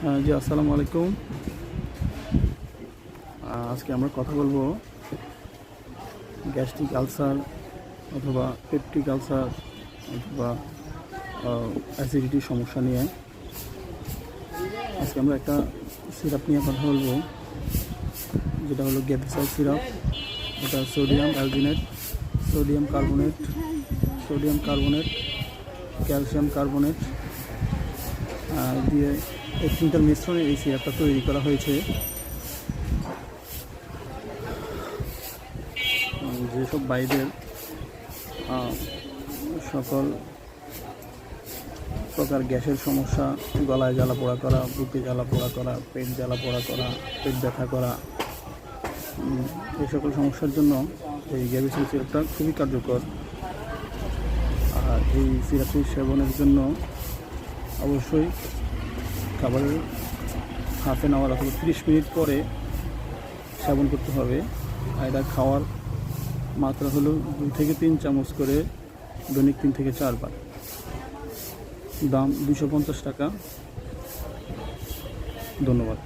জি, আসসালামু আলাইকুম। আজকে আমরা কথা বলবো গ্যাস্ট্রিক আলসার অথবা পেপটিক আলসার অথবা অ্যাসিডিটির সমস্যা নিয়ে। আজকে আমরা একটা সিরাপ নিয়ে কথা বলবো, যেটা হলো গ্যাভিসাল সিরাপ। এটা sodium alginate, sodium carbonate, calcium carbonate দিয়ে এই তিনটার মিশ্রণে এই সিরাপটা তৈরি করা হয়েছে। যেসব বাইরের সকল প্রকার গ্যাসের সমস্যা, গলায় জ্বালা পোড়া করা, বুকে জ্বালা পোড়া করা, পেট জ্বালা পোড়া করা, পেট ব্যথা করা, এই সকল সমস্যার জন্য এই গ্যাভিসাল সিরাপটা খুবই কার্যকর। আর এই সিরাপটি সেবনের জন্য অবশ্যই খাবারের হাফ অ্যান আওয়ার অথবা 30 মিনিট পরে সেবন করতে হবে। আর এটা খাওয়ার মাত্রা হলো 2 থেকে 3 চামচ করে দৈনিক 3 থেকে 4 বার। দাম 250 টাকা। ধন্যবাদ।